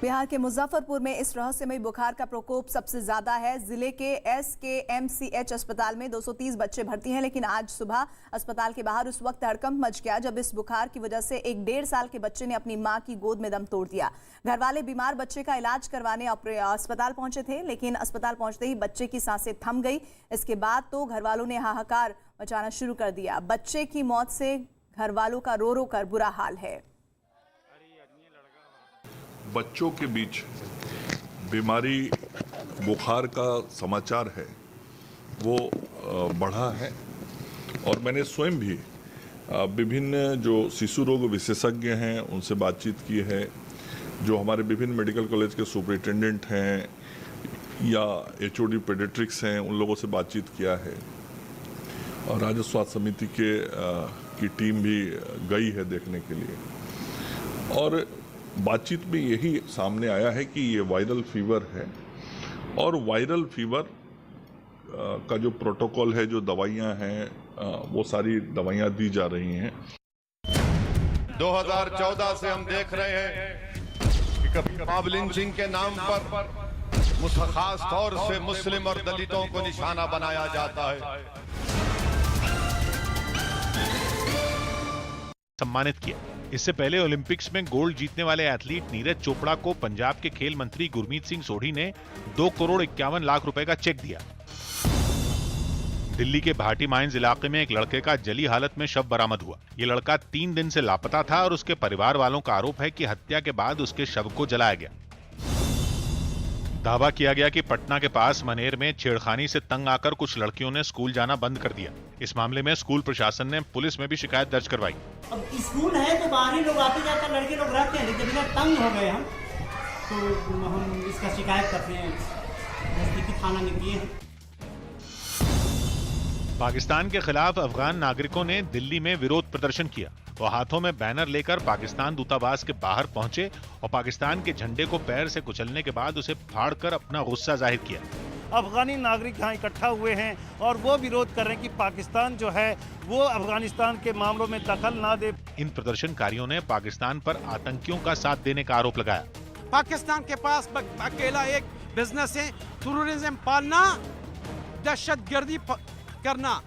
बिहार के मुजफ्फरपुर में इस रहस्यमय बुखार का प्रकोप सबसे ज्यादा है। जिले के SKMCH अस्पताल में 230 बच्चे भर्ती हैं, लेकिन आज सुबह अस्पताल के बाहर उस वक्त हड़कंप मच गया जब इस बुखार की वजह से एक 1.5 साल के बच्चे ने अपनी मां की गोद में दम तोड़ दिया। घर वाले बीमार बच्चे का इलाज करवाने अस्पताल पहुंचे थे, लेकिन अस्पताल पहुंचते ही बच्चे की सांसें थम गई। इसके बाद तो घर वालों ने हाहाकार मचाना शुरू कर दिया। बच्चे की मौत से घर वालों का रो रो कर बुरा हाल है। बच्चों के बीच बीमारी बुखार का समाचार है वो बढ़ा है और मैंने स्वयं भी विभिन्न जो शिशु रोग विशेषज्ञ हैं उनसे बातचीत की है, जो हमारे विभिन्न मेडिकल कॉलेज के सुपरिटेंडेंट हैं या HOD पेडियाट्रिक्स हैं, उन लोगों से बातचीत किया है और राज्य स्वास्थ्य समिति की टीम भी गई है देखने के लिए। और बातचीत में यही सामने आया है कि ये वायरल फीवर है और वायरल फीवर का जो प्रोटोकॉल है, जो दवाइयां हैं, वो सारी दवाइयां दी जा रही हैं। 2014 से हम देख रहे हैं कि कभी मॉब लिंचिंग के नाम पर खास तौर से मुस्लिम और दलितों को निशाना बनाया जाता है। सम्मानित किया। इससे पहले ओलंपिक्स में गोल्ड जीतने वाले एथलीट नीरज चोपड़ा को पंजाब के खेल मंत्री गुरमीत सिंह सोढ़ी ने 2 करोड़ 51 लाख रुपए का चेक दिया। दिल्ली के भाटी माइंस इलाके में एक लड़के का जली हालत में शव बरामद हुआ। ये लड़का 3 दिन से लापता था और उसके परिवार वालों का आरोप है कि हत्या के बाद उसके शव को जलाया गया। दावा किया गया कि पटना के पास मनेर में छेड़खानी से तंग आकर कुछ लड़कियों ने स्कूल जाना बंद कर दिया। इस मामले में स्कूल प्रशासन ने पुलिस में भी शिकायत दर्ज करवाई। अब स्कूल है तो बाहरी लोग आते जाते लड़के लोग रहते हैं, लेकिन जब तंग हो गए हम तो हम इसका शिकायत करते हैं, नजदीकी थाना में किए हैं। पाकिस्तान के खिलाफ अफगान नागरिकों ने दिल्ली में विरोध प्रदर्शन किया। वो हाथों में बैनर लेकर पाकिस्तान दूतावास के बाहर पहुंचे और पाकिस्तान के झंडे को पैर से कुचलने के बाद उसे फाड़कर अपना गुस्सा जाहिर किया। अफगानी नागरिक यहाँ इकट्ठा हुए हैं और वो विरोध कर रहे हैं कि पाकिस्तान जो है वो अफगानिस्तान के मामलों में दखल ना दे। इन प्रदर्शनकारियों ने पाकिस्तान पर आतंकियों का साथ देने का आरोप लगाया। पाकिस्तान के पास अकेला एक बिजनेस है, टूरिज्म पालना, दहशतगर्दी करना।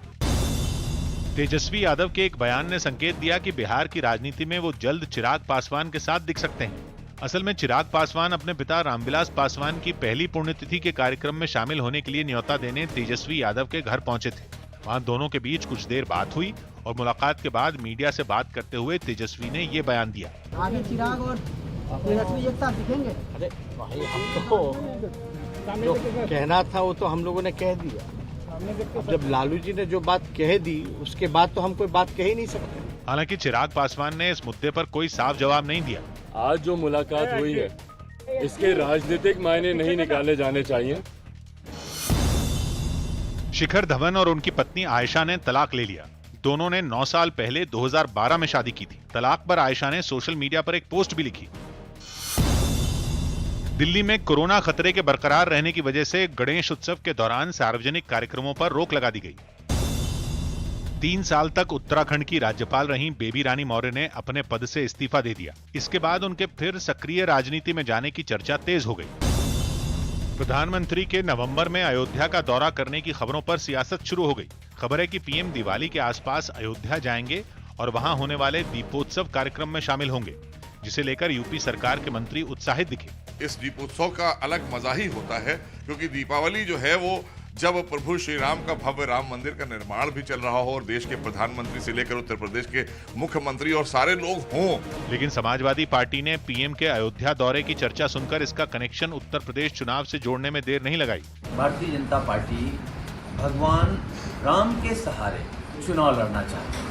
तेजस्वी यादव के एक बयान ने संकेत दिया कि बिहार की राजनीति में वो जल्द चिराग पासवान के साथ दिख सकते हैं। असल में चिराग पासवान अपने पिता रामविलास पासवान की पहली पुण्यतिथि के कार्यक्रम में शामिल होने के लिए न्योता देने तेजस्वी यादव के घर पहुंचे थे। वहां दोनों के बीच कुछ देर बात हुई और मुलाकात के बाद मीडिया से बात करते हुए तेजस्वी ने ये बयान दिया। आगे चिराग और तेजस्वी एक साथ दिखेंगे। अरे भाई, हम तो जो कहना था वो तो हम लोगों ने कह दिया। अब जब लालू जी ने जो बात कह दी उसके बाद तो हम कोई बात कह ही नहीं सकते। हालांकि चिराग पासवान ने इस मुद्दे पर कोई साफ जवाब नहीं दिया। आज जो मुलाकात हुई है इसके राजनीतिक मायने नहीं निकाले जाने चाहिए। शिखर धवन और उनकी पत्नी आयशा ने तलाक ले लिया। दोनों ने 9 साल पहले 2012 में शादी की थी। तलाक पर आयशा ने सोशल मीडिया पर एक पोस्ट भी लिखी। दिल्ली में कोरोना खतरे के बरकरार रहने की वजह से गणेश उत्सव के दौरान सार्वजनिक कार्यक्रमों पर रोक लगा दी गई। 3 साल तक उत्तराखंड की राज्यपाल रहीं बेबी रानी मौर्य ने अपने पद से इस्तीफा दे दिया। इसके बाद उनके फिर सक्रिय राजनीति में जाने की चर्चा तेज हो गई। प्रधानमंत्री के नवंबर में अयोध्या का दौरा करने की खबरों पर सियासत शुरू हो गई। खबर है कि पीएम दिवाली के आसपास अयोध्या जाएंगे और वहां होने वाले दीपोत्सव कार्यक्रम में शामिल होंगे, जिसे लेकर यूपी सरकार के मंत्री उत्साहित दिखे। इस दीपोत्सव का अलग मजा ही होता है, क्योंकि दीपावली जो है वो जब प्रभु श्री राम का भव्य राम मंदिर का निर्माण भी चल रहा हो और देश के प्रधानमंत्री से लेकर उत्तर प्रदेश के मुख्यमंत्री और सारे लोग हों। लेकिन समाजवादी पार्टी ने पीएम के अयोध्या दौरे की चर्चा सुनकर इसका कनेक्शन उत्तर प्रदेश चुनाव से जोड़ने में देर नहीं लगाई। भारतीय जनता पार्टी भगवान राम के सहारे चुनाव लड़ना चाहती है।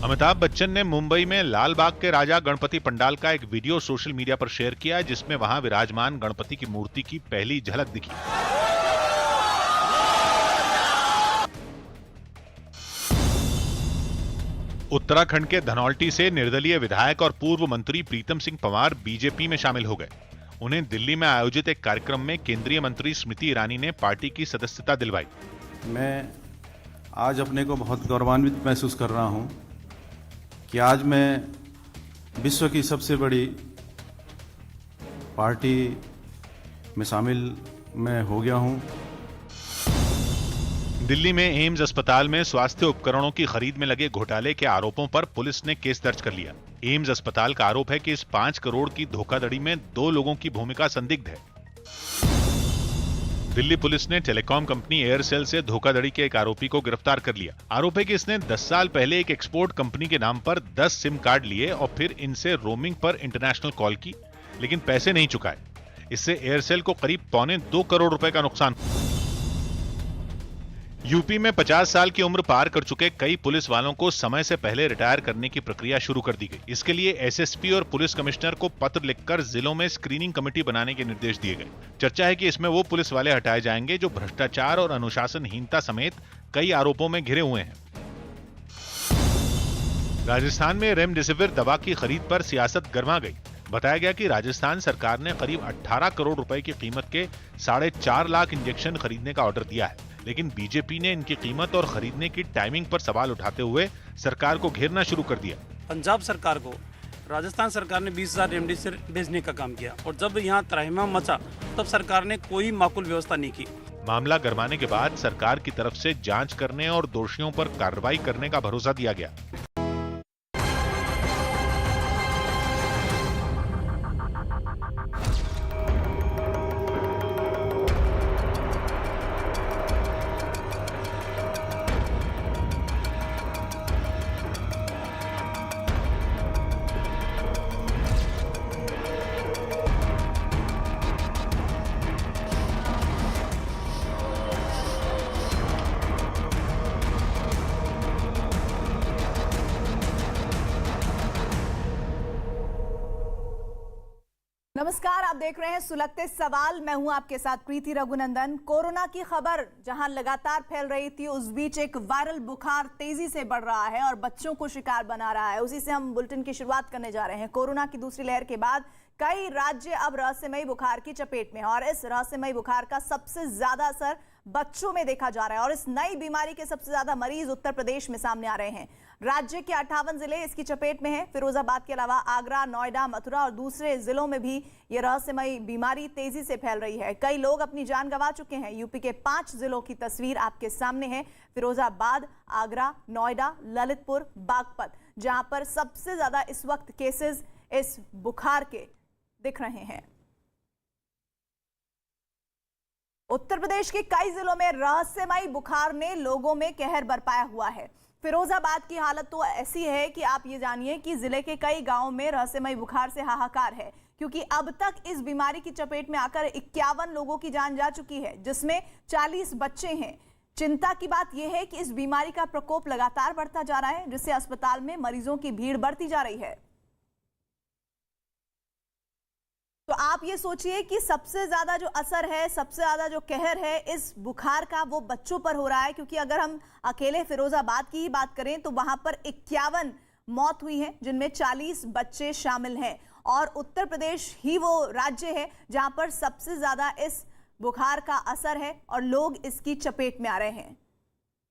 अमिताभ बच्चन ने मुंबई में लाल बाग के राजा गणपति पंडाल का एक वीडियो सोशल मीडिया पर शेयर किया, जिसमें वहां विराजमान गणपति की मूर्ति की पहली झलक दिखी। उत्तराखंड के धनौल्टी से निर्दलीय विधायक और पूर्व मंत्री प्रीतम सिंह पंवार बीजेपी में शामिल हो गए। उन्हें दिल्ली में आयोजित एक कार्यक्रम में केंद्रीय मंत्री स्मृति ईरानी ने पार्टी की सदस्यता दिलवाई। मैं आज अपने को बहुत गौरवान्वित महसूस कर रहा हूं कि आज मैं विश्व की सबसे बड़ी पार्टी में शामिल मैं हो गया हूँ। दिल्ली में एम्स अस्पताल में स्वास्थ्य उपकरणों की खरीद में लगे घोटाले के आरोपों पर पुलिस ने केस दर्ज कर लिया। एम्स अस्पताल का आरोप है कि इस 5 करोड़ की धोखाधड़ी में 2 लोगों की भूमिका संदिग्ध है। दिल्ली पुलिस ने टेलीकॉम कंपनी एयरसेल से धोखाधड़ी के एक आरोपी को गिरफ्तार कर लिया। आरोप है कि इसने 10 साल पहले एक एक्सपोर्ट कंपनी के नाम पर 10 सिम कार्ड लिए और फिर इनसे रोमिंग पर इंटरनेशनल कॉल की, लेकिन पैसे नहीं चुकाए। इससे एयरसेल को करीब 2.25 करोड़ रुपए का नुकसान। यूपी में 50 साल की उम्र पार कर चुके कई पुलिस वालों को समय से पहले रिटायर करने की प्रक्रिया शुरू कर दी गई। इसके लिए एसएसपी और पुलिस कमिश्नर को पत्र लिखकर जिलों में स्क्रीनिंग कमेटी बनाने के निर्देश दिए गए। चर्चा है कि इसमें वो पुलिस वाले हटाए जाएंगे जो भ्रष्टाचार और अनुशासनहीनता समेत कई आरोपों में घिरे हुए हैं। राजस्थान में रेमडेसिविर दवा की खरीद पर सियासत गर्मा गई। बताया गया कि राजस्थान सरकार ने करीब 18 करोड़ रुपए की कीमत के 4.5 लाख इंजेक्शन खरीदने का ऑर्डर दिया है, लेकिन बीजेपी ने इनकी कीमत और खरीदने की टाइमिंग पर सवाल उठाते हुए सरकार को घेरना शुरू कर दिया। पंजाब सरकार को राजस्थान सरकार ने 20,000 रेमडेसिविर भेजने का काम किया और जब यहाँ त्राहिमाम मचा तब सरकार ने कोई माकूल व्यवस्था नहीं की। मामला गरमाने के बाद सरकार की तरफ से जांच करने और दोषियों पर कार्रवाई करने का भरोसा दिया गया। नमस्कार, आप देख रहे हैं सुलगते सवाल। मैं हूं आपके साथ प्रीति रघुनंदन। कोरोना की खबर जहां लगातार फैल रही थी, उस बीच एक वायरल बुखार तेजी से बढ़ रहा है और बच्चों को शिकार बना रहा है। उसी से हम बुलेटिन की शुरुआत करने जा रहे हैं। कोरोना की दूसरी लहर के बाद कई राज्य अब रहस्यमयी बुखार की चपेट में हैं और इस रहस्यमयी बुखार का सबसे ज्यादा असर बच्चों में देखा जा रहा है और इस नई बीमारी के सबसे ज्यादा मरीज उत्तर प्रदेश में सामने आ रहे हैं। राज्य के 58 जिले इसकी चपेट में हैं। फिरोजाबाद के अलावा आगरा, नोएडा, मथुरा और दूसरे जिलों में भी ये रहस्यमयी बीमारी तेजी से फैल रही है। कई लोग अपनी जान गंवा चुके हैं। यूपी के 5 जिलों की तस्वीर आपके सामने है। फिरोजाबाद, आगरा, नोएडा, ललितपुर, बागपत, जहां पर सबसे ज्यादा इस वक्त केसेस इस बुखार के दिख रहे हैं। उत्तर प्रदेश के कई जिलों में रहस्यमयी बुखार ने लोगों में कहर बरपाया हुआ है। फिरोजाबाद की हालत तो ऐसी है कि आप ये जानिए कि जिले के कई गांवों में रहस्यमयी बुखार से हाहाकार है, क्योंकि अब तक इस बीमारी की चपेट में आकर 51 लोगों की जान जा चुकी है, जिसमें 40 बच्चे हैं। चिंता की बात यह है कि इस बीमारी का प्रकोप लगातार बढ़ता जा रहा है, जिससे अस्पताल में मरीजों की भीड़ बढ़ती जा रही है। तो आप ये सोचिए कि सबसे ज्यादा जो असर है, सबसे ज्यादा जो कहर है इस बुखार का, वो बच्चों पर हो रहा है। क्योंकि अगर हम अकेले फिरोजाबाद की ही बात करें तो वहां पर 51 मौत हुई है, जिनमें 40 बच्चे शामिल हैं और उत्तर प्रदेश ही वो राज्य है जहां पर सबसे ज्यादा इस बुखार का असर है और लोग इसकी चपेट में आ रहे हैं।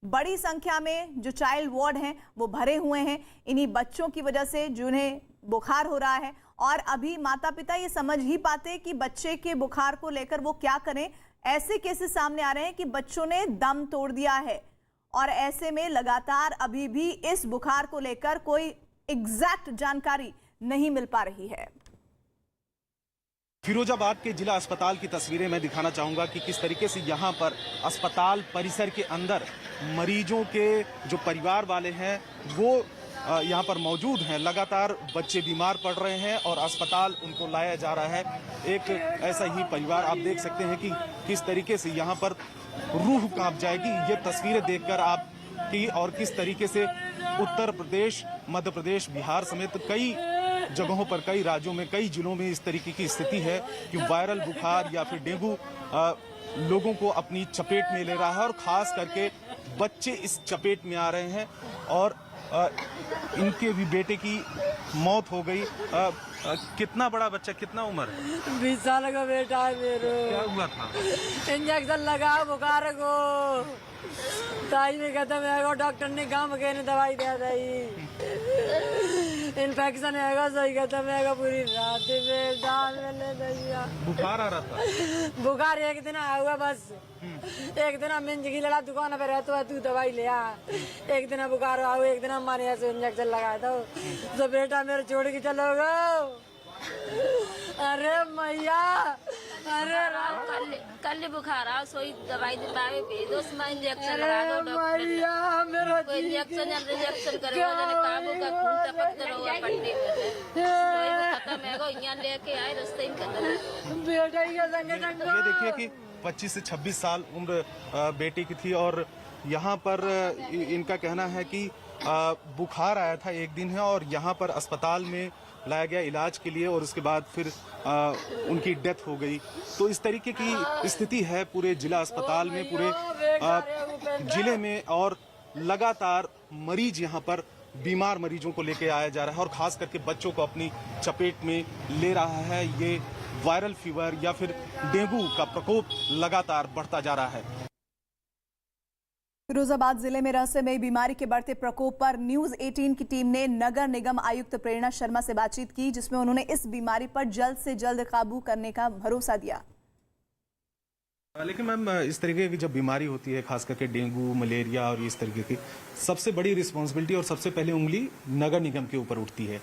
बड़ी संख्या में जो चाइल्ड वार्ड हैं वो भरे हुए हैं इन्हीं बच्चों की वजह से जिन्हें बुखार हो रहा है। और अभी माता पिता ये समझ ही पाते कि बच्चे के बुखार को लेकर वो क्या करें। ऐसे केसेस सामने आ रहे हैं कि बच्चों ने दम तोड़ दिया है और ऐसे में लगातार अभी भी इस बुखार को लेकर कोई एग्जैक्ट जानकारी नहीं मिल पा रही है। फिरोजाबाद के जिला अस्पताल की तस्वीरें मैं दिखाना चाहूंगा कि किस तरीके से यहाँ पर अस्पताल परिसर के अंदर मरीजों के जो परिवार वाले हैं वो यहाँ पर मौजूद हैं। लगातार बच्चे बीमार पड़ रहे हैं और अस्पताल उनको लाया जा रहा है। एक ऐसा ही परिवार आप देख सकते हैं कि किस तरीके से यहाँ पर रूह कांप जाएगी ये तस्वीरें देखकर आप की, और किस तरीके से उत्तर प्रदेश, मध्य प्रदेश, बिहार समेत कई जगहों पर, कई राज्यों में, कई जिलों में इस तरीके की स्थिति है कि वायरल बुखार या फिर डेंगू लोगों को अपनी चपेट में ले रहा है और खास करके बच्चे इस चपेट में आ रहे हैं। और इनके भी बेटे की मौत हो गई। कितना बड़ा बच्चा, कितना उम्र है? 20 साल का बेटा है मेरे। क्या हुआ था? इंजेक्शन लगा बुखार को। ताई में खत्म है, डॉक्टर ने काम के ने दवाई दिया रही, इन्फेक्शन है, सही खत्म है, पूरी रात में डाल में दैया बुखार आ रहा था। बुखार एक दिन आया हुआ बस, एक दिन मिंज की लड़ा दुकान पे रहता है, तू दवाई ले आ, एक दिन बुखार आओ, एक दिन हमारे यहाँ से इंजेक्शन लगाया था, तो बेटा मेरे छोड़ के चलो गो। अरे मैया, अरे कल बुखार आओ, सोई दवाई दिलावे भेजो, उसमें इंजेक्शन लगा दो डॉक्टर ने, इंजेक्शन करो, काबू का खून टपकता रहो पट्टी में, खत्म है गो, यहाँ लेके आए रास्ते में खत्म। बेटा ही संगे ये देखिए कि 25 से 26 साल उम्र बेटी की थी और यहाँ पर इनका कहना है कि बुखार आया था एक दिन है और यहाँ पर अस्पताल में लाया गया इलाज के लिए और उसके बाद फिर उनकी डेथ हो गई। तो इस तरीके की स्थिति है पूरे जिला अस्पताल में, पूरे जिले में, और लगातार मरीज यहाँ पर बीमार मरीजों को लेके आया जा रहा है और खास करके बच्चों को अपनी चपेट में ले रहा है। ये वायरल फीवर या फिर डेंगू का प्रकोप लगातार बढ़ता जा रहा है। फिरोजाबाद जिले में रहस्यमयी बीमारी के बढ़ते प्रकोप पर न्यूज 18 की टीम ने नगर निगम आयुक्त प्रेरणा शर्मा से बातचीत की, जिसमें उन्होंने इस बीमारी पर जल्द से जल्द काबू करने का भरोसा दिया। लेकिन मैम, इस तरीके की जब बीमारी होती है, खास करके डेंगू, मलेरिया और इस तरीके की, सबसे बड़ी रिस्पॉन्सिबिलिटी और सबसे पहले उंगली नगर निगम के ऊपर उठती है।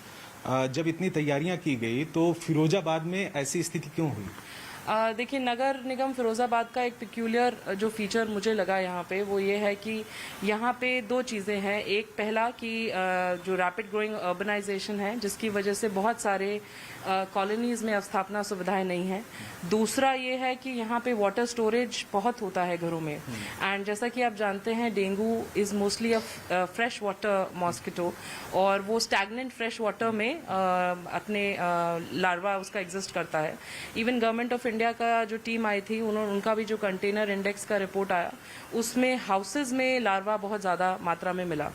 जब इतनी तैयारियां की गई तो फिरोजाबाद में ऐसी स्थिति क्यों हुई? देखिए, नगर निगम फिरोज़ाबाद का एक पिक्यूलियर जो फीचर मुझे लगा यहाँ पे वो ये है कि यहाँ पे दो चीज़ें हैं। एक, पहला कि जो रैपिड ग्रोइंग अर्बनाइजेशन है जिसकी वजह से बहुत सारे कॉलोनीज़ में अवस्थापना सुविधाएं नहीं हैं। दूसरा ये है कि यहाँ पे वाटर स्टोरेज बहुत होता है घरों में, एंड जैसा कि आप जानते हैं dengue is mostly a fresh water mosquito, और वो स्टैगनेंट फ्रेश वाटर में अपने लार्वा उसका एग्जिस्ट करता है। इवन गवर्नमेंट ऑफ इंडिया का जो टीम आई थी, उनका भी जो कंटेनर इंडेक्स का रिपोर्ट आया उसमें हाउसेज में लार्वा बहुत ज़्यादा मात्रा में मिला।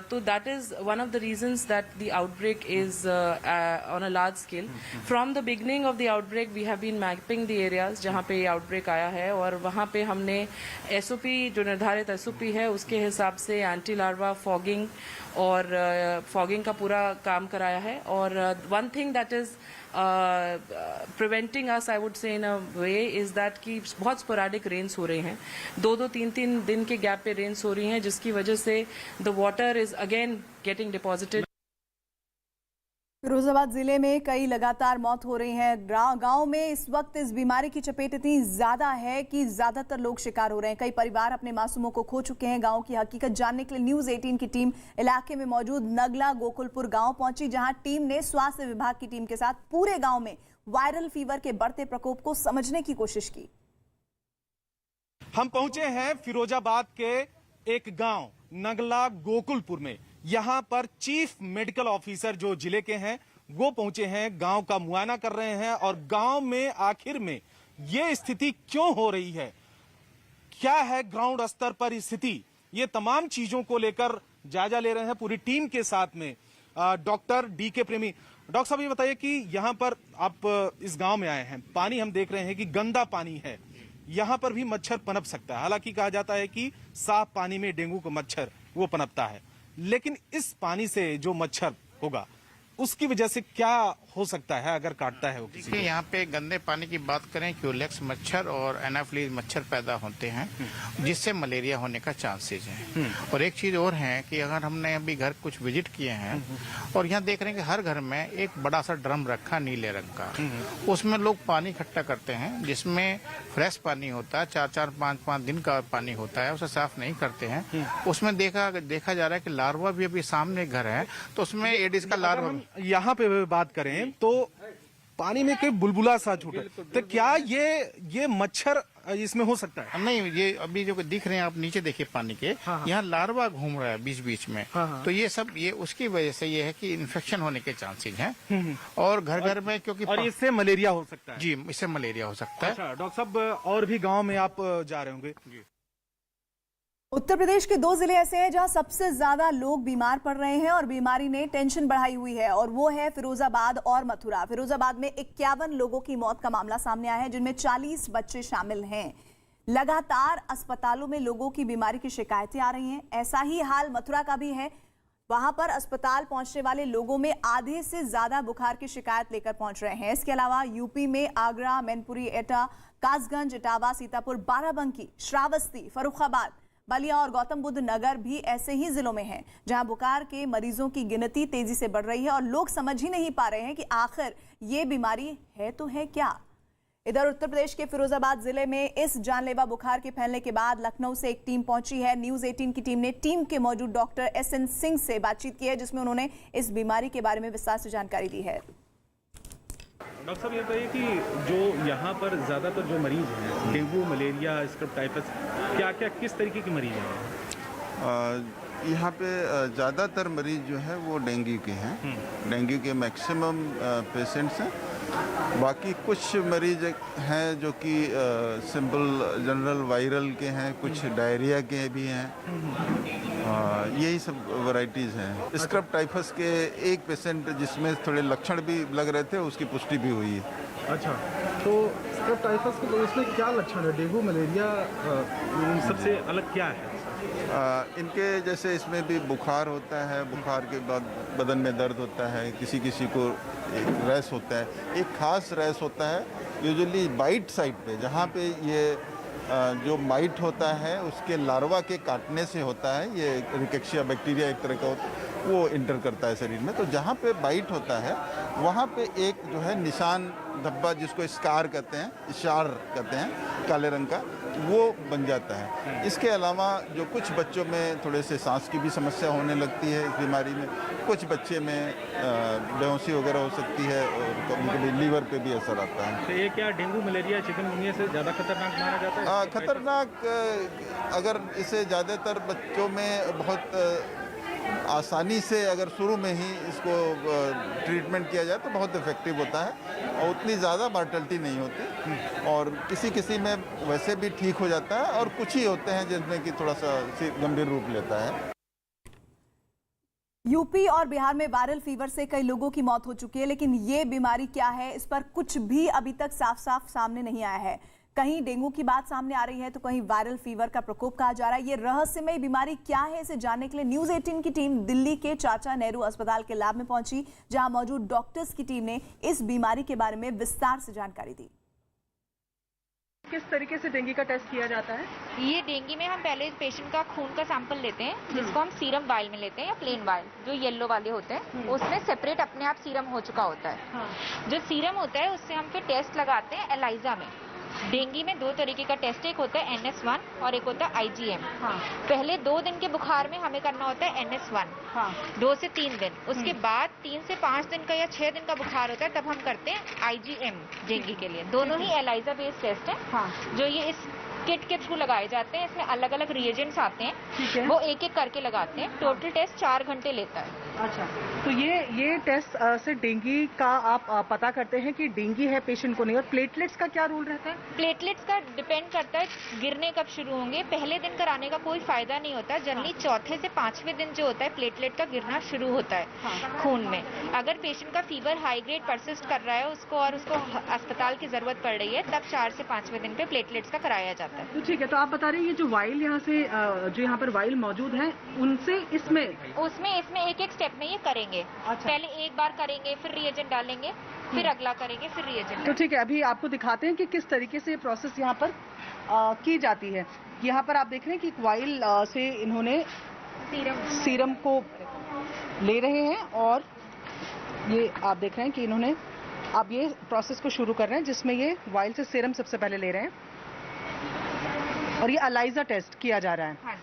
तो that is one of the reasons that the outbreak is on a large scale. From the beginning of the outbreak we have been mapping the areas जहाँ पे ये आउटब्रेक आया है, और वहाँ पे हमने एसओपी जो निर्धारित एसओपी है उसके हिसाब से एंटी लार्वा फॉगिंग और फॉगिंग का पूरा काम कराया है। और one thing that is preventing us, I would say in a way, is that कि बहुत sporadic rains हो रहे हैं, 2-3 दिन के गैप पे रेन्स हो रही हैं, जिसकी वजह से the water is again getting deposited। Firozabad जिले में कई लगातार मौत हो रही है। गांव में इस वक्त इस बीमारी की चपेट इतनी ज्यादा है कि ज्यादातर लोग शिकार हो रहे हैं। कई परिवार अपने मासूमों को खो चुके हैं। गांव की हकीकत जानने के लिए न्यूज 18 की टीम इलाके में मौजूद नगला गोकुलपुर गांव पहुंची, जहां टीम ने स्वास्थ्य विभाग की टीम के साथ पूरे गांव में वायरल फीवर के बढ़ते प्रकोप को समझने की कोशिश की। हम पहुंचे हैं फिरोजाबाद के एक गांव नगला गोकुलपुर में। यहां पर चीफ मेडिकल ऑफिसर जो जिले के हैं वो पहुंचे हैं, गांव का मुआयना कर रहे हैं और गांव में आखिर में ये स्थिति क्यों हो रही है, क्या है ग्राउंड स्तर पर स्थिति, ये तमाम चीजों को लेकर जायजा ले रहे हैं पूरी टीम के साथ में डॉक्टर डीके प्रेमी। डॉक्टर साहब, ये बताइए कि यहाँ पर आप इस गांव में आए हैं, पानी हम देख रहे हैं कि गंदा पानी है, यहाँ पर भी मच्छर पनप सकता है। हालांकि कहा जाता है कि साफ पानी में डेंगू का मच्छर वो पनपता है, लेकिन इस पानी से जो मच्छर होगा उसकी वजह से क्या हो सकता है अगर काटता है वो किसी को? यहाँ पे गंदे पानी की बात करें, क्यूलेक्स मच्छर और एनाफ्लीज मच्छर पैदा होते हैं जिससे मलेरिया होने का चांसेस है। और एक चीज और है कि अगर हमने अभी घर कुछ विजिट किए हैं और यहाँ देख रहे हैं कि हर घर में एक बड़ा सा ड्रम रखा नीले रंग का, उसमें लोग पानी इकट्ठा करते हैं जिसमें फ्रेश पानी होता है, 4-4, 5-5 दिन का पानी होता है, उसे साफ नहीं करते हैं। उसमें देखा जा रहा है कि लार्वा भी अभी सामने घर है तो उसमें एडिस का लार्वा। यहाँ पे बात करें तो पानी में कोई बुलबुला सा छूटा, तो क्या ये मच्छर इसमें हो सकता है? नहीं, ये अभी जो दिख रहे हैं आप नीचे देखिए पानी के, यहाँ लार्वा घूम रहा है बीच बीच में। तो ये सब उसकी वजह से ये है कि इन्फेक्शन होने के चांसेस हैं और घर घर में, क्योंकि और इससे मलेरिया हो सकता है। जी, इससे मलेरिया हो सकता है। अच्छा डॉक्टर साहब, और भी गाँव में आप जा रहे होंगे? उत्तर प्रदेश के 2 जिले ऐसे हैं जहां सबसे ज्यादा लोग बीमार पड़ रहे हैं और बीमारी ने टेंशन बढ़ाई हुई है, और वो है फिरोजाबाद और मथुरा। फिरोजाबाद में 51 लोगों की मौत का मामला सामने आया है, जिनमें 40 बच्चे शामिल हैं। लगातार अस्पतालों में लोगों की बीमारी की शिकायतें आ रही हैं। ऐसा ही हाल मथुरा का भी है। वहां पर अस्पताल पहुंचने वाले लोगों में आधे से ज्यादा बुखार की शिकायत लेकर पहुंच रहे हैं। इसके अलावा यूपी में आगरा, मैनपुरी, एटा, कासगंज, इटावा, सीतापुर, बाराबंकी, श्रावस्ती, फर्रुखाबाद, बलिया और गौतम बुद्ध नगर भी ऐसे ही जिलों में हैं, जहां बुखार के मरीजों की गिनती तेजी से बढ़ रही है और लोग समझ ही नहीं पा रहे हैं कि आखिर ये बीमारी है तो है क्या। इधर उत्तर प्रदेश के फिरोजाबाद जिले में इस जानलेवा बुखार के फैलने के बाद लखनऊ से एक टीम पहुंची है। न्यूज़ 18 की टीम ने टीम के मौजूद डॉक्टर SN सिंह से बातचीत की है, जिसमें उन्होंने इस बीमारी के बारे में विस्तार से जानकारी दी है। डॉक्टर साहब ये बताइए कि जो यहाँ पर ज़्यादातर जो मरीज हैं, डेंगू, मलेरिया, स्क्रब टाइफस, क्या किस तरीके के मरीज हैं? यहाँ पे ज़्यादातर मरीज जो है वो डेंगू के हैं। डेंगू के मैक्सिमम पेशेंट्स हैं। बाकी कुछ मरीज हैं जो कि सिंपल जनरल वायरल के हैं, कुछ डायरिया के भी हैं। यही सब वैरायटीज़ हैं। स्क्रब टाइफस के एक पेशेंट जिसमें थोड़े लक्षण भी लग रहे थे, उसकी पुष्टि भी हुई है। अच्छा, तो स्क्रब टाइफस के इसमें क्या लक्षण है? डेंगू, मलेरिया सबसे अलग क्या है? इनके जैसे इसमें भी बुखार होता है, बुखार के बाद बदन में दर्द होता है, किसी किसी को एक रैश होता है, एक खास रैश होता है यूजुअली बाइट साइड पे, जहाँ पे ये जो माइट होता है उसके लार्वा के काटने से होता है। ये रिकेक्शिया बैक्टीरिया एक तरह का होता है, वो इंटर करता है शरीर में। तो जहाँ पे बाइट होता है वहाँ पे एक जो है निशान, धब्बा, जिसको स्कार कहते हैं, इशार कहते हैं, काले रंग का, वो बन जाता है। इसके अलावा जो कुछ बच्चों में थोड़े से सांस की भी समस्या होने लगती है इस बीमारी में। कुछ बच्चे में बेहोशी वगैरह हो सकती है और कभी-कभी लीवर पे भी असर आता है। तो ये क्या डेंगू, मलेरिया, चिकनगुनिया से ज़्यादा खतरनाक माना जाता है? खतरनाक, अगर इसे ज़्यादातर बच्चों में बहुत आसानी से अगर शुरू में ही इसको ट्रीटमेंट किया जाए तो बहुत इफेक्टिव होता है और उतनी ज़्यादा मार्टलिटी नहीं होती, और किसी किसी में वैसे भी ठीक हो जाता है, और कुछ ही होते हैं जिनमें कि थोड़ा सा गंभीर रूप लेता है। यूपी और बिहार में वायरल फीवर से कई लोगों की मौत हो चुकी है, लेकिन ये बीमारी क्या है, इस पर कुछ भी अभी तक साफ साफ सामने नहीं आया है। कहीं डेंगू की बात सामने आ रही है तो कहीं वायरल फीवर का प्रकोप कहा जा रहा है। ये रहस्यमय बीमारी क्या है, इसे जानने के लिए न्यूज़ 18 की टीम दिल्ली के चाचा नेहरू अस्पताल के लैब में पहुंची, जहां मौजूद डॉक्टर्स की टीम ने इस बीमारी के बारे में विस्तार से जानकारी दी। किस तरीके से डेंगू का टेस्ट किया जाता है? ये डेंगू में हम पहले पेशेंट का खून का सैंपल लेते हैं, जिसको हम सीरम वायल में लेते हैं, या प्लेन वायल जो येलो वाले होते हैं, उसमें सेपरेट अपने आप सीरम हो चुका होता है। हाँ। जो सीरम होता है उससे हम फिर टेस्ट लगाते हैं एलाइजा में। डेंगू में दो तरीके का टेस्ट, एक होता है NS1 और एक होता है IgM। हाँ। पहले 2 दिन के बुखार में हमें करना होता है NS1। हाँ। 2 से 3 दिन, उसके बाद 3 से 5 दिन का या 6 दिन का बुखार होता है, तब हम करते हैं IgM डेंगू के लिए। दोनों ही एलाइजा बेस्ड टेस्ट है। हाँ। जो ये इस किट के थ्रू लगाए जाते हैं। इसमें अलग अलग रिएजेंट्स आते हैं, वो एक एक करके लगाते हैं। टोटल टेस्ट 4 घंटे लेता है। अच्छा, तो ये टेस्ट से डेंगू का आप पता करते हैं कि डेंगू है पेशेंट को नहीं, और प्लेटलेट्स का क्या रूल रहता है? प्लेटलेट्स का डिपेंड करता है गिरने कब शुरू होंगे। पहले दिन कराने का कोई फायदा नहीं होता। जनरली चौथे से 5वें दिन जो होता है प्लेटलेट का गिरना शुरू होता है खून में। अगर पेशेंट का फीवर हाई ग्रेड परसिस्ट कर रहा है उसको, और उसको अस्पताल की जरूरत पड़ रही है, तब 4 से 5वें दिन पे प्लेटलेट्स का कराया जाता है। तो ठीक है, तो आप बता रहे हैं ये जो वाइल यहाँ से जो यहाँ पर वाइल मौजूद है, उनसे इसमें एक एक स्टेप में ये करेंगे। अच्छा। पहले एक बार करेंगे, फिर रिएजेंट डालेंगे, फिर अगला करेंगे, फिर रिएजेंट। तो ठीक है, अभी आपको दिखाते हैं कि किस तरीके से प्रोसेस यहाँ पर की जाती है। यहाँ पर आप देख रहे हैं कि वाइल से इन्होंने सीरम को ले रहे हैं, और ये आप देख रहे हैं कि इन्होंने अब ये प्रोसेस को शुरू कर रहे हैं, जिसमें ये वाइल से सीरम सबसे पहले ले रहे हैं, और ये एलाइजा टेस्ट किया जा रहा है। हाँ,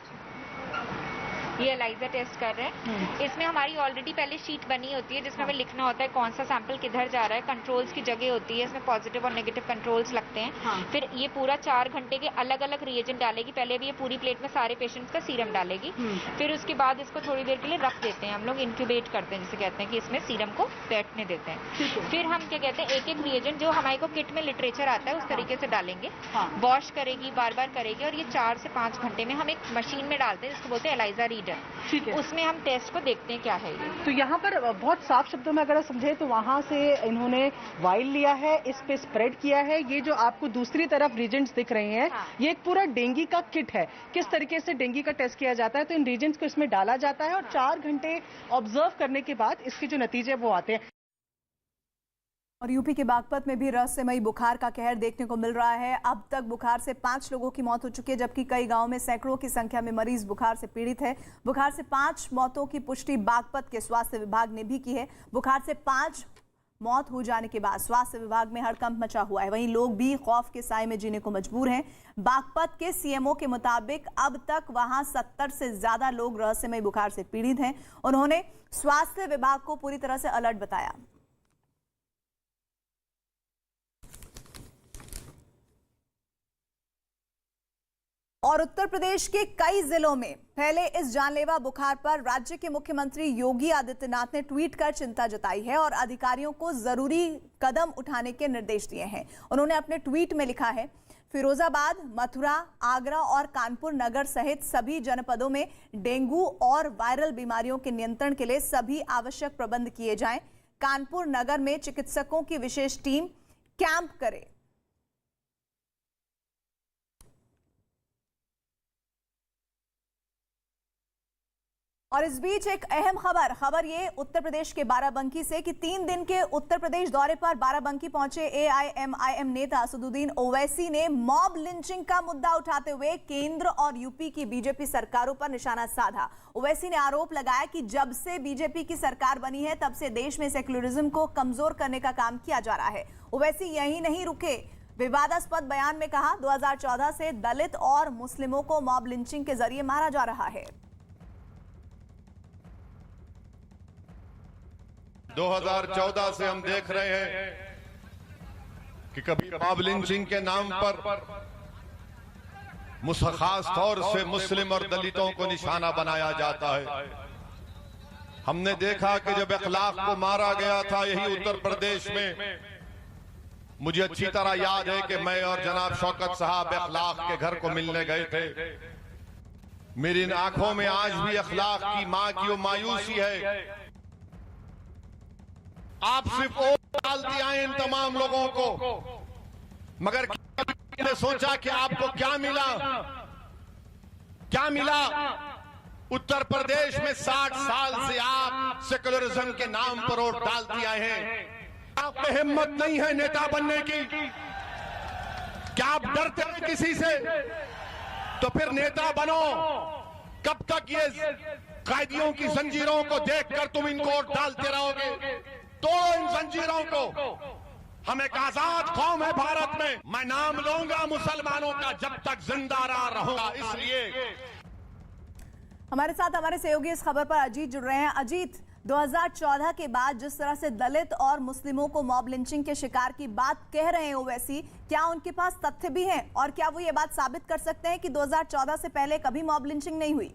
ये एलाइजा टेस्ट कर रहे हैं। इसमें हमारी ऑलरेडी पहले शीट बनी होती है, जिसमें हमें लिखना होता है कौन सा सैंपल किधर जा रहा है, कंट्रोल्स की जगह होती है, इसमें पॉजिटिव और नेगेटिव कंट्रोल्स लगते हैं। हाँ। फिर ये पूरा 4 घंटे के अलग अलग रिएजेंट डालेगी। पहले भी ये पूरी प्लेट में सारे पेशेंट्स का सीरम डालेगी, फिर उसके बाद इसको थोड़ी देर के लिए रख देते हैं हम लोग, इंक्यूबेट करते हैं जिसे कहते हैं, कि इसमें सीरम को बैठने देते हैं। फिर हम क्या कहते हैं, एक एक रिएजेंट जो हमारे को किट में लिटरेचर आता है उस तरीके से डालेंगे। वॉश करेगी, बार बार करेगी, और ये 4 से 5 घंटे में हम एक मशीन में डालते हैं जिसको बोलते हैं एलाइजा रीडर। है। ठीक है, उसमें हम टेस्ट को देखते हैं क्या है ये। तो यहाँ पर बहुत साफ शब्दों में अगर समझे तो वहाँ से इन्होंने वाइल लिया है, इस पे स्प्रेड किया है। ये जो आपको दूसरी तरफ रीजेंट्स दिख रहे हैं, ये एक पूरा डेंगू का किट है। किस तरीके से डेंगू का टेस्ट किया जाता है, तो इन रीजेंट्स को इसमें डाला जाता है और 4 घंटे ऑब्जर्व करने के बाद इसके जो नतीजे वो आते हैं। और यूपी के बागपत में भी रहस्यमयी बुखार का कहर देखने को मिल रहा है। अब तक बुखार से 5 लोगों की मौत हो चुकी है, जबकि कई गांवों में सैकड़ों की संख्या में मरीज बुखार से पीड़ित है। बुखार से 5 मौतों की पुष्टि बागपत के स्वास्थ्य विभाग ने भी की है। बुखार से 5 मौत हो जाने के बाद स्वास्थ्य विभाग में हड़कंप मचा हुआ है। वहीं लोग भी खौफ के साए में जीने को मजबूर हैं। बागपत के सीएमओ के मुताबिक अब तक वहां 70 से ज्यादा लोग रहस्यमयी बुखार से पीड़ित हैं। उन्होंने स्वास्थ्य विभाग को पूरी तरह से अलर्ट बताया। और उत्तर प्रदेश के कई जिलों में फैले इस जानलेवा बुखार पर राज्य के मुख्यमंत्री योगी आदित्यनाथ ने ट्वीट कर चिंता जताई है और अधिकारियों को जरूरी कदम उठाने के निर्देश दिए हैं। उन्होंने अपने ट्वीट में लिखा है, फिरोजाबाद, मथुरा, आगरा और कानपुर नगर सहित सभी जनपदों में डेंगू और वायरल बीमारियों के नियंत्रण के लिए सभी आवश्यक प्रबंध किए जाएं। कानपुर नगर में चिकित्सकों की विशेष टीम कैंप करे। और इस बीच एक अहम खबर ये उत्तर प्रदेश के बाराबंकी से कि 3 दिन के उत्तर प्रदेश दौरे पर बाराबंकी पहुंचे AIMIM नेता असदुद्दीन ओवैसी ने मॉब लिंचिंग का मुद्दा उठाते हुए केंद्र और यूपी की बीजेपी सरकारों पर निशाना साधा। ओवैसी ने आरोप लगाया कि जब से बीजेपी की सरकार बनी है तब से देश में सेक्युलरिज्म को कमजोर करने का काम किया जा रहा है। ओवैसी यही नहीं रुके, विवादास्पद बयान में कहा 2014 से दलित और मुस्लिमों को मॉब लिंचिंग के जरिए मारा जा रहा है। 2014 से हम देख रहे हैं कि कभी मॉब लिंचिंग के नाम पर खास तौर से मुस्लिम और दलितों को निशाना बनाया जाता है। हमने देखा कि जब अखलाक को मारा गया था यही उत्तर प्रदेश में, मुझे अच्छी तरह याद है कि मैं और जनाब शौकत साहब अखलाक के घर को मिलने गए थे। मेरी आंखों में आज भी अखलाक की मां की वो मायूसी है। आप सिर्फ वोट डाल दिया है इन तमाम लोगों को, मगर ने सोचा कि आपको क्या मिला? क्या मिला? उत्तर प्रदेश में 60 साल से आप सेक्युलरिज्म के नाम पर वोट डाल दिया है। आप में हिम्मत नहीं है नेता बनने की? क्या आप डरते हैं किसी से? तो फिर नेता बनो। कब तक ये कैदियों की जंजीरों को देखकर तुम इनको वोट डालते रहोगे? तोड़ो इन जंजीरों को। हम एक आजाद कौम है भारत में। मैं नाम लूंगा मुसलमानों का जब तक जिंदा रहूंगा। इसलिए हमारे साथ हमारे सहयोगी इस खबर पर अजीत जुड़ रहे हैं। अजीत, 2014 के बाद जिस तरह से दलित और मुस्लिमों को मॉब लिंचिंग के शिकार की बात कह रहे हैं ओवैसी, क्या उनके पास तथ्य भी हैं और क्या वो ये बात साबित कर सकते हैं कि 2014 से पहले कभी मॉब लिंचिंग नहीं हुई?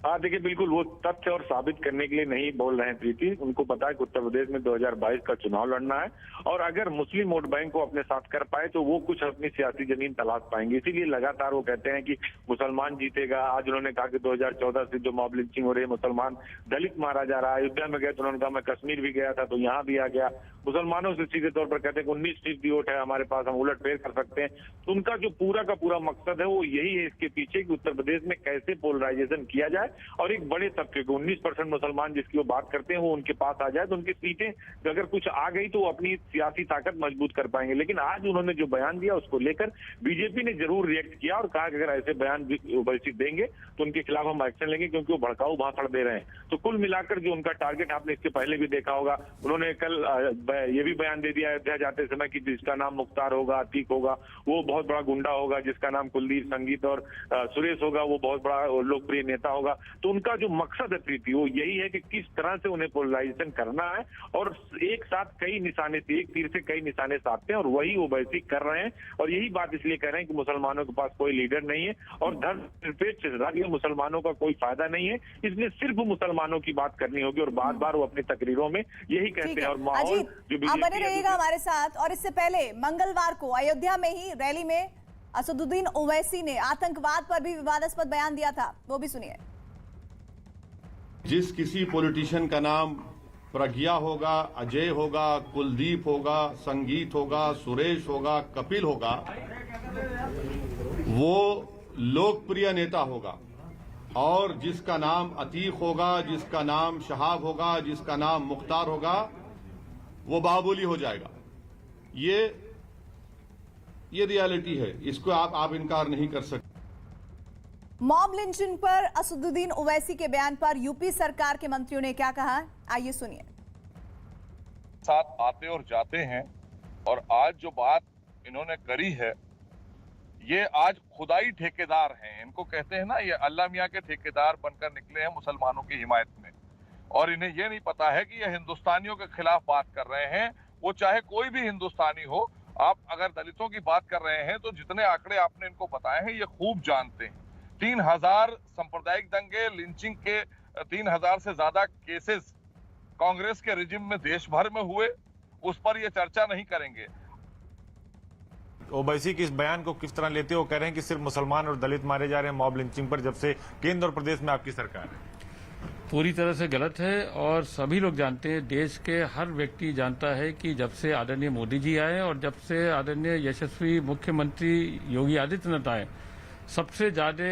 हाँ देखिए, बिल्कुल वो तथ्य और साबित करने के लिए नहीं बोल रहे हैं प्रीति। उनको पता है कि उत्तर प्रदेश में 2022 का चुनाव लड़ना है और अगर मुस्लिम वोट बैंक को अपने साथ कर पाए तो वो कुछ अपनी सियासी जमीन तलाश पाएंगे। इसीलिए लगातार वो कहते हैं कि मुसलमान जीतेगा। आज उन्होंने कहा कि 2014 से जो मॉब लिंचिंग हो रही है, मुसलमान दलित मारा जा रहा है। अयोध्या में गए तो उन्होंने कहा मैं कश्मीर भी गया था तो यहाँ भी आ गया। मुसलमानों से सीधे तौर पर कहते हैं कि 19% वोट है हमारे पास, हम उलट फेर कर सकते हैं। तो उनका जो पूरा का पूरा मकसद है वो यही है इसके पीछे कि उत्तर प्रदेश में कैसे पोलराइजेशन किया जाए और एक बड़े तबके को 19% मुसलमान जिसकी वो बात करते हैं वो उनके पास आ जाए तो उनकी सीटें अगर कुछ आ गई तो वो अपनी सियासी ताकत मजबूत कर पाएंगे। लेकिन आज उन्होंने जो बयान दिया उसको लेकर बीजेपी ने जरूर रिएक्ट किया और कहा कि अगर ऐसे बयान ओवैसी देंगे तो उनके खिलाफ हम एक्शन लेंगे क्योंकि वो भड़काऊ भाषण दे रहे हैं। तो कुल मिलाकर जो उनका टारगेट, आपने इसके पहले भी देखा होगा, उन्होंने कल ये भी बयान दे दिया अयोध्या जाते समय कि जिसका नाम मुख्तार होगा, अतीक होगा, वो बहुत बड़ा गुंडा होगा। जिसका नाम कुलदीप, संगीत और सुरेश होगा वो बहुत बड़ा लोकप्रिय नेता होगा। तो उनका जो मकसद है प्रीति वो यही है कि किस तरह से उन्हें पोलराइजेशन करना है और एक साथ कई निशाने से, एक तीर से कई निशाने साधते हैं और वही वो वैसी कर रहे हैं। और यही बात इसलिए कह रहे हैं कि मुसलमानों के पास कोई लीडर नहीं है और धर्मनिरपेक्ष राज्य में मुसलमानों का कोई फायदा नहीं है, इसलिए सिर्फ मुसलमानों की बात करनी होगी और बार बार वो अपनी तकरीरों में यही कहते हैं। और माहौल जो बने रहिएगा हमारे साथ। और इससे पहले मंगलवार को अयोध्या में ही रैली में असदुद्दीन ओवैसी ने आतंकवाद पर भी विवादास्पद बयान दिया था, वो भी सुनिए। जिस किसी पॉलिटिशियन का नाम प्रज्ञा होगा, अजय होगा, कुलदीप होगा, संगीत होगा, सुरेश होगा, कपिल होगा, वो लोकप्रिय नेता होगा। और जिसका नाम अतीक होगा, जिसका नाम शहाब होगा, जिसका नाम मुख्तार होगा, वो बाबुली हो जाएगा। ये रियलिटी है, इसको आप इनकार नहीं कर सकते। मॉब लिंचिंग पर असदुद्दीन ओवैसी के बयान पर यूपी सरकार के मंत्रियों ने क्या कहा, आइए सुनिए। साथ आते और जाते हैं, और आज जो बात इन्होंने करी है, ये आज खुदाई ठेकेदार हैं। इनको कहते हैं ना, ये अल्लाह मियां के ठेकेदार बनकर निकले हैं मुसलमानों की हिमायत में, और इन्हें ये नहीं पता है कि ये हिंदुस्तानियों के खिलाफ बात कर रहे हैं। वो चाहे कोई भी हिंदुस्तानी हो, आप अगर दलितों की बात कर रहे हैं तो जितने आंकड़े आपने इनको बताए हैं ये खूब जानते हैं। 3000 सांप्रदायिक दंगे, लिंचिंग के 3000 से ज्यादा केसेस कांग्रेस के रिजिम में देश भर में हुए, उस पर ये चर्चा नहीं करेंगे। ओवैसी के इस बयान को किस तरह लेते हो? कह रहे हैं कि सिर्फ मुसलमान और दलित मारे जा रहे हैं मॉब लिंचिंग पर, जब से केंद्र और प्रदेश में आपकी सरकार है। पूरी तरह से गलत है, और सभी लोग जानते हैं, देश के हर व्यक्ति जानता है कि जब से आदरणीय मोदी जी आए और जब से आदरणीय यशस्वी मुख्यमंत्री योगी आदित्यनाथ आए, सबसे ज्यादा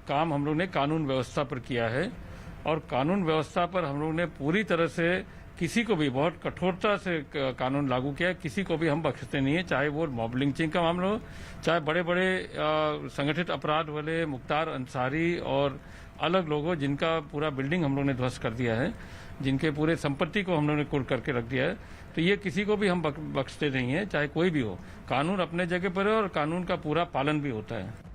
काम हम लोग ने कानून व्यवस्था पर किया है। और कानून व्यवस्था पर हम लोग ने पूरी तरह से किसी को भी बहुत कठोरता से कानून लागू किया है। किसी को भी हम बख्शते नहीं है, चाहे वो मॉब लिंचिंग का मामला हो, चाहे बड़े बड़े संगठित अपराध वाले मुख्तार अंसारी और अलग लोग हो, जिनका पूरा बिल्डिंग हम लोग ने ध्वस्त कर दिया है, जिनके पूरे संपत्ति को हम लोग ने कुर्क करके रख दिया है। तो ये किसी को भी हम बख्शते नहीं है, चाहे कोई भी हो। कानून अपने जगह पर है और कानून का पूरा पालन भी होता है।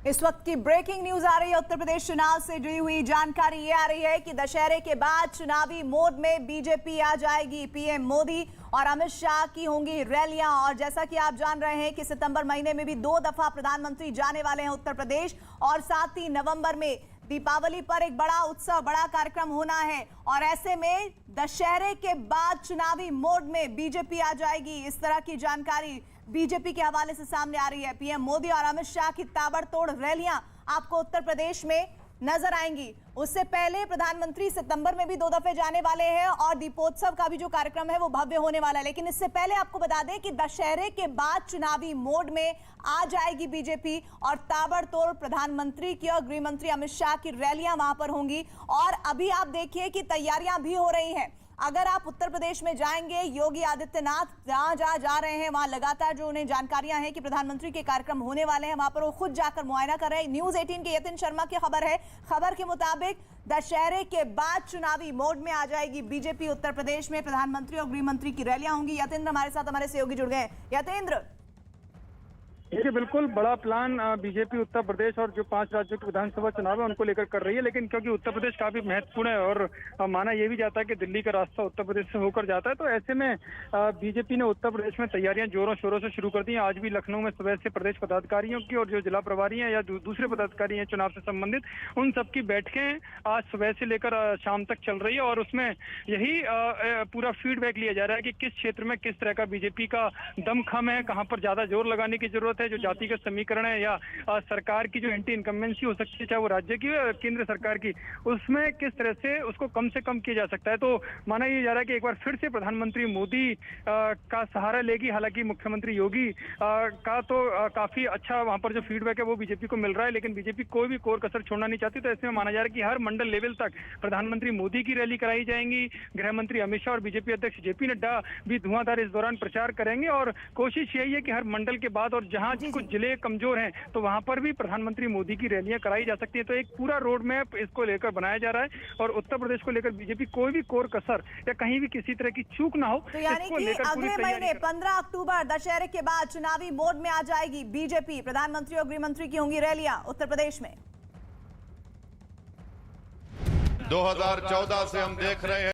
इस वक्त की ब्रेकिंग न्यूज आ रही है। उत्तर प्रदेश चुनाव से जुड़ी हुई जानकारी ये आ रही है कि दशहरे के बाद चुनावी मोड में बीजेपी आ जाएगी। पीएम मोदी और अमित शाह की होंगी रैलियां, और जैसा कि आप जान रहे हैं कि सितंबर महीने में भी 2 दफा प्रधानमंत्री जाने वाले हैं उत्तर प्रदेश, और साथ ही नवंबर में दीपावली पर एक बड़ा उत्सव, बड़ा कार्यक्रम होना है। और ऐसे में दशहरे के बाद चुनावी मोड में बीजेपी आ जाएगी, इस तरह की जानकारी बीजेपी के हवाले से सामने आ रही है। पीएम मोदी और अमित शाह की ताबड़तोड़ रैलियां आपको उत्तर प्रदेश में नजर आएंगी। उससे पहले प्रधानमंत्री सितंबर में भी 2 दफे जाने वाले हैं, और दीपोत्सव का भी जो कार्यक्रम है वो भव्य होने वाला है। लेकिन इससे पहले आपको बता दें कि दशहरे के बाद चुनावी मोड में आ जाएगी बीजेपी, और ताबड़तोड़ प्रधानमंत्री की और गृह मंत्री अमित शाह की रैलियां वहां पर होंगी। और अभी आप देखिए कि तैयारियां भी हो रही हैं। अगर आप उत्तर प्रदेश में जाएंगे, योगी आदित्यनाथ जहां जहां जा रहे हैं वहां लगातार जो उन्हें जानकारियां हैं कि प्रधानमंत्री के कार्यक्रम होने वाले हैं, वहां पर वो खुद जाकर मुआयना कर रहे हैं। न्यूज 18 के यतिन शर्मा की खबर है। खबर के मुताबिक दशहरे के बाद चुनावी मोड में आ जाएगी बीजेपी उत्तर प्रदेश में। प्रधानमंत्री और गृह मंत्री की रैलियां होंगी। यतेंद्र हमारे साथ, हमारे सहयोगी जुड़ गए हैं। यतेंद्र, देखिए, बिल्कुल बड़ा प्लान बीजेपी उत्तर प्रदेश और जो 5 राज्यों के विधानसभा चुनाव है उनको लेकर कर रही है। लेकिन क्योंकि उत्तर प्रदेश काफी महत्वपूर्ण है और माना यह भी जाता है कि दिल्ली का रास्ता उत्तर प्रदेश से होकर जाता है, तो ऐसे में बीजेपी ने उत्तर प्रदेश में तैयारियां जोरों शोरों से शुरू कर दी हैं। आज भी लखनऊ में सुबह से प्रदेश पदाधिकारियों की और जो जिला प्रभारी हैं या दूसरे पदाधिकारी हैं चुनाव से संबंधित, उन सबकी बैठकें आज सुबह से लेकर शाम तक चल रही है। और उसमें यही पूरा फीडबैक लिया जा रहा है कि किस क्षेत्र में किस तरह का बीजेपी का दमखम है, कहाँ पर ज्यादा जोर लगाने की जरूरत है। जो जातिगत समीकरण है या सरकार की जो एंटी इनकम्बेंसी हो सकती है, चाहे वो राज्य की हो या केंद्र सरकार की, उसमें किस तरह से उसको कम से कम किया जा सकता है। तो माना यह जा रहा है कि एक बार फिर से प्रधानमंत्री मोदी का सहारा लेगी। हालांकि मुख्यमंत्री योगी का तो काफी अच्छा वहां पर जो फीडबैक है वो बीजेपी को मिल रहा है, लेकिन बीजेपी कोई भी कोर कसर छोड़ना नहीं चाहती। तो ऐसे में माना जा रहा है कि हर मंडल लेवल तक प्रधानमंत्री मोदी की रैली कराई जाएंगी। गृह मंत्री अमित शाह और बीजेपी अध्यक्ष जेपी नड्डा भी धुआंधार इस दौरान प्रचार करेंगे। और कोशिश यही है कि हर मंडल के बाद और जहां कुछ जिले कमजोर हैं तो वहां पर भी प्रधानमंत्री मोदी की रैलियां कराई जा सकती है। तो एक पूरा रोड मैप इसको लेकर बनाया जा रहा है, और उत्तर प्रदेश को लेकर बीजेपी कोई भी कोर कसर या कहीं भी किसी तरह की चूक ना हो, तो यानी कि अगले महीने 15 अक्टूबर दशहरे के बाद चुनावी मोड में आ जाएगी बीजेपी। प्रधानमंत्री और गृह मंत्री की होंगी रैलियां उत्तर प्रदेश में। 2014 से हम देख रहे हैं